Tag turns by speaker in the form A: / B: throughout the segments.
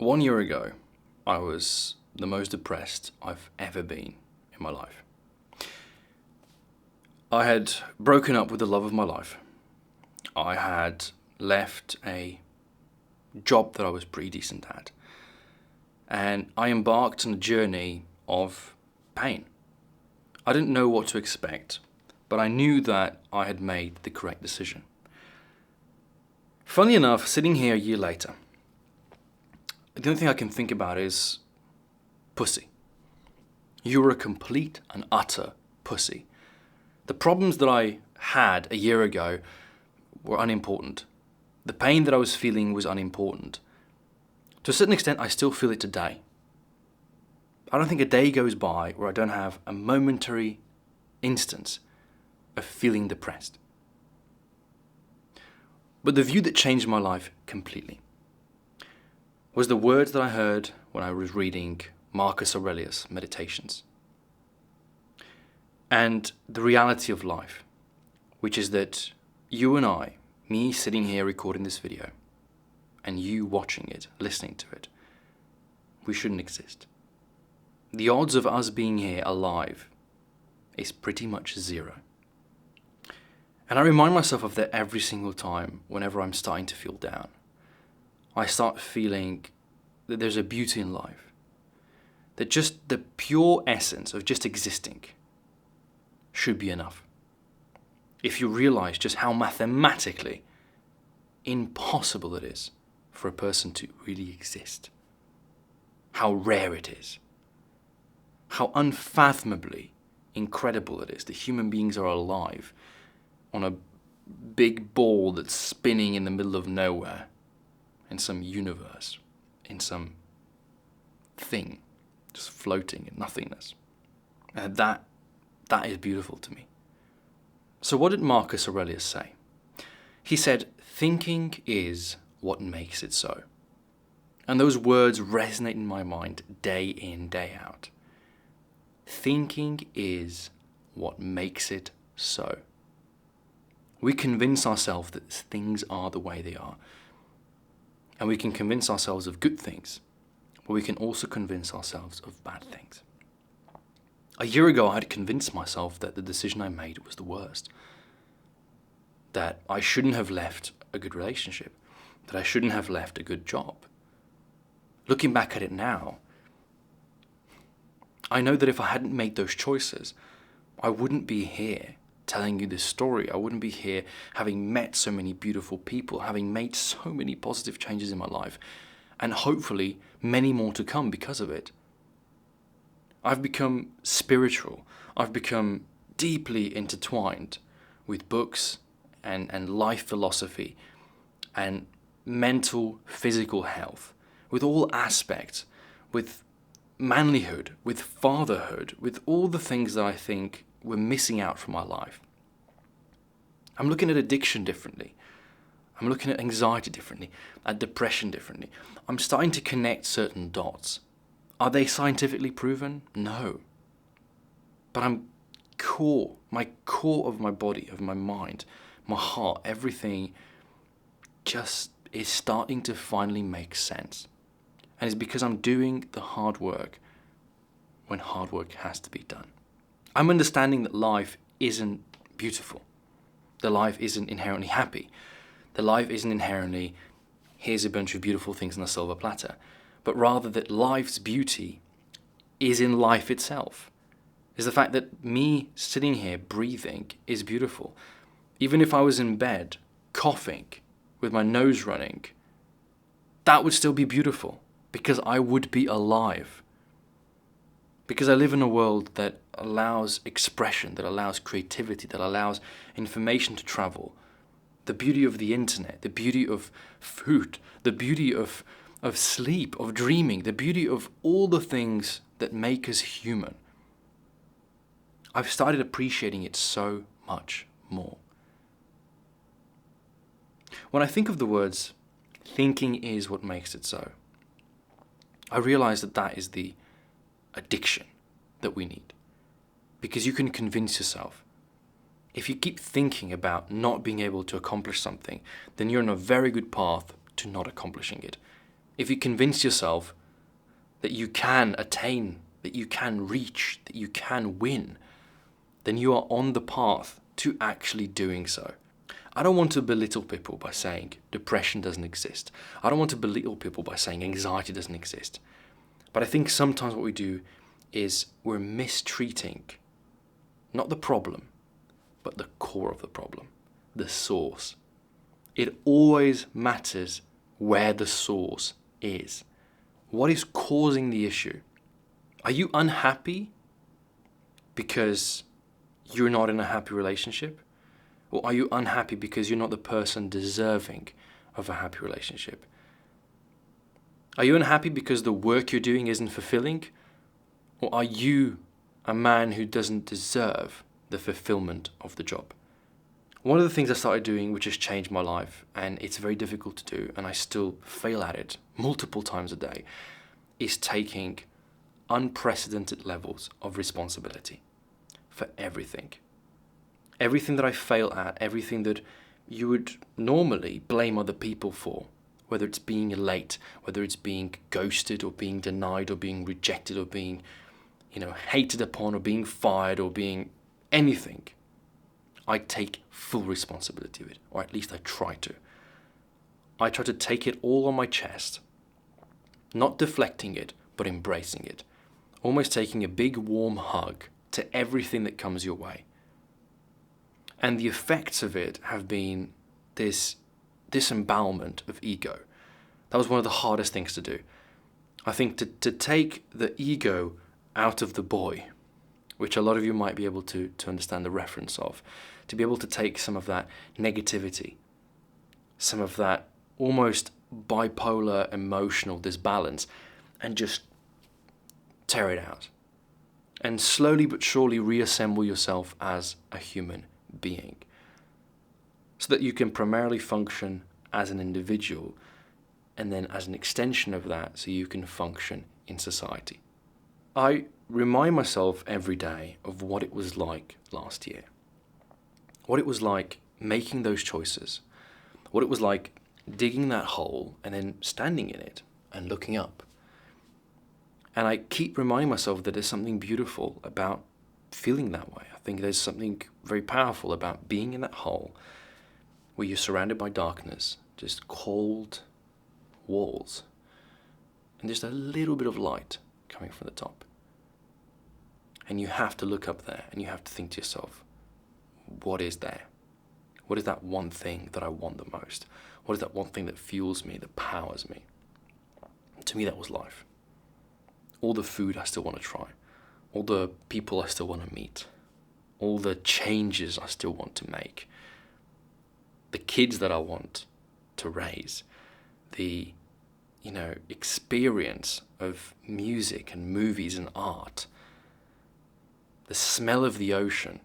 A: 1 year ago, I was the most depressed I've ever been in my life. I had broken up with the love of my life. I had left a job that I was pretty decent at. And I embarked on a journey of pain. I didn't know what to expect, but I knew that I had made the correct decision. Funnily enough, sitting here a year later, the only thing I can think about is pussy. You were a complete and utter pussy. The problems that I had a year ago were unimportant. The pain that I was feeling was unimportant. To a certain extent, I still feel it today. I don't think a day goes by where I don't have a momentary instance of feeling depressed. But the view that changed my life completely was the words that I heard when I was reading Marcus Aurelius' Meditations. And the reality of life, which is that you and I, me sitting here recording this video, and you watching it, listening to it, we shouldn't exist. The odds of us being here alive is pretty much zero. And I remind myself of that every single time whenever I'm starting to feel down. I start feeling that there's a beauty in life. That just the pure essence of just existing should be enough. If you realize just how mathematically impossible it is for a person to really exist. How rare it is. How unfathomably incredible it is that human beings are alive on a big ball that's spinning in the middle of nowhere, in some universe, in some thing, just floating in nothingness. And that is beautiful to me. So what did Marcus Aurelius say? He said, "Thinking is what makes it so." And those words resonate in my mind day in, day out. Thinking is what makes it so. We convince ourselves that things are the way they are. And we can convince ourselves of good things, but we can also convince ourselves of bad things. A year ago, I had convinced myself that the decision I made was the worst. That I shouldn't have left a good relationship. That I shouldn't have left a good job. Looking back at it now, I know that if I hadn't made those choices, I wouldn't be here telling you this story. I wouldn't be here having met so many beautiful people, having made so many positive changes in my life, and hopefully many more to come because of it. I've become spiritual. I've become deeply intertwined with books and life philosophy and mental, physical health, with all aspects, with manlyhood, with fatherhood, with all the things that I think we're missing out from our life. I'm looking at addiction differently. I'm looking at anxiety differently, at depression differently. I'm starting to connect certain dots. Are they scientifically proven? No. But my core of my body, of my mind, my heart, everything just is starting to finally make sense. And it's because I'm doing the hard work when hard work has to be done. I'm understanding that life isn't beautiful. That life isn't inherently happy. That life isn't inherently, here's a bunch of beautiful things on a silver platter. But rather that life's beauty is in life itself. Is the fact that me sitting here breathing is beautiful. Even if I was in bed, coughing, with my nose running, that would still be beautiful because I would be alive. Because I live in a world that allows expression, that allows creativity, that allows information to travel. The beauty of the internet, the beauty of food, the beauty of sleep, of dreaming, the beauty of all the things that make us human. I've started appreciating it so much more. When I think of the words, thinking is what makes it so, I realize that that is the addiction that we need. Because you can convince yourself. If you keep thinking about not being able to accomplish something, then you're on a very good path to not accomplishing it. if you convince yourself that you can attain, that you can reach, that you can win, then you are on the path to actually doing so. I don't want to belittle people by saying depression doesn't exist. I don't want to belittle people by saying anxiety doesn't exist. But I think sometimes what we do is we're mistreating not the problem, but the core of the problem, the source. It always matters where the source is. What is causing the issue? Are you unhappy because you're not in a happy relationship? Or are you unhappy because you're not the person deserving of a happy relationship? Are you unhappy because the work you're doing isn't fulfilling? Or are you a man who doesn't deserve the fulfillment of the job? One of the things I started doing, which has changed my life, and it's very difficult to do, and I still fail at it multiple times a day, is taking unprecedented levels of responsibility for everything. Everything that I fail at, everything that you would normally blame other people for, whether it's being late, whether it's being ghosted or being denied or being rejected or being, hated upon or being fired or being anything, I take full responsibility of it, or at least I try to. I try to take it all on my chest, not deflecting it, but embracing it, almost taking a big warm hug to everything that comes your way. And the effects of it have been this disembowelment of ego. That was one of the hardest things to do. I think to take the ego out of the boy, which a lot of you might be able to understand the reference of, to be able to take some of that negativity, some of that almost bipolar emotional disbalance, and just tear it out. And slowly but surely reassemble yourself as a human being, so that you can primarily function as an individual, and then as an extension of that, so you can function in society. I remind myself every day of what it was like last year, what it was like making those choices, what it was like digging that hole and then standing in it and looking up. And I keep reminding myself that there's something beautiful about feeling that way. I think there's something very powerful about being in that hole where you're surrounded by darkness, just cold walls, and just a little bit of light coming from the top. And you have to look up there and you have to think to yourself, what is there? What is that one thing that I want the most? What is that one thing that fuels me, that powers me? To me, that was life. All the food I still want to try, all the people I still want to meet, all the changes I still want to make, the kids that I want to raise, the experience of music and movies and art, the smell of the ocean,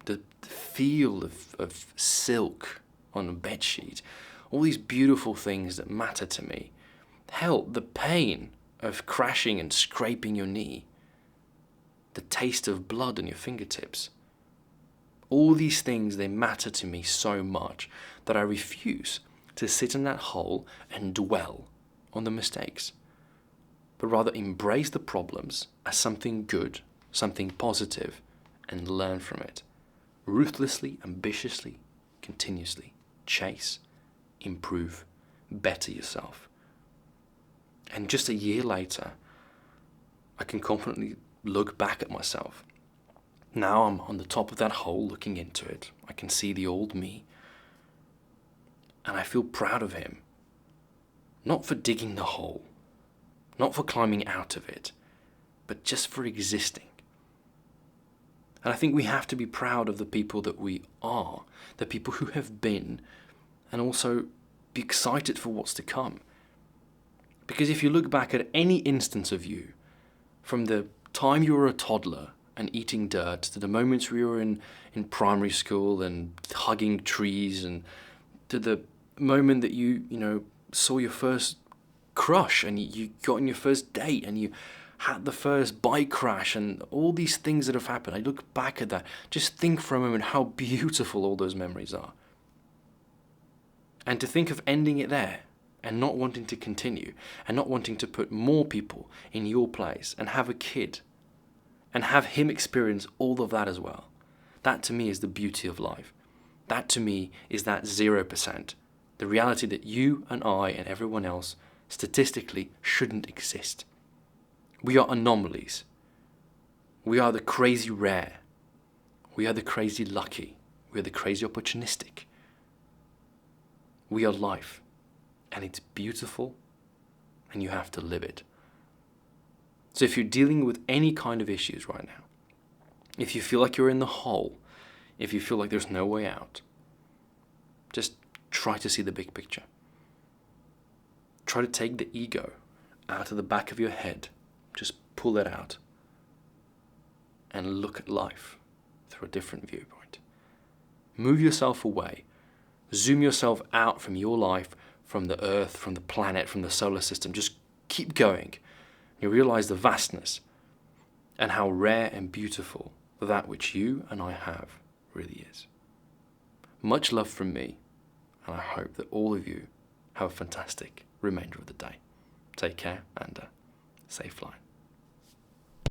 A: the feel of silk on a bedsheet, all these beautiful things that matter to me. Hell, the pain of crashing and scraping your knee, the taste of blood on your fingertips. All these things, they matter to me so much that I refuse to sit in that hole and dwell on the mistakes, but rather embrace the problems as something good, something positive, and learn from it. Ruthlessly, ambitiously, continuously chase, improve, better yourself. And just a year later, I can confidently look back at myself. Now I'm on the top of that hole looking into it. I can see the old me. And I feel proud of him. Not for digging the hole, not for climbing out of it, but just for existing. And I think we have to be proud of the people that we are, the people who have been, and also be excited for what's to come. Because if you look back at any instance of you, from the time you were a toddler and eating dirt to the moments where you were in primary school and hugging trees, and to the moment that you saw your first crush and you got on your first date and you had the first bike crash and all these things that have happened. I look back at that, just think for a moment how beautiful all those memories are. And to think of ending it there, and not wanting to continue and not wanting to put more people in your place and have a kid and have him experience all of that as well. That to me is the beauty of life. That to me is that 0%. The reality that you and I and everyone else statistically shouldn't exist. We are anomalies. We are the crazy rare. We are the crazy lucky. We are the crazy opportunistic. We are life. And it's beautiful. And you have to live it. So if you're dealing with any kind of issues right now, if you feel like you're in the hole, if you feel like there's no way out, just try to see the big picture. Try to take the ego out of the back of your head. Just pull it out and look at life through a different viewpoint. Move yourself away. Zoom yourself out from your life, from the earth, from the planet, from the solar system. Just keep going. You realize the vastness and how rare and beautiful that which you and I have really is. Much love from me, and I hope that all of you have a fantastic remainder of the day. Take care and safe flying.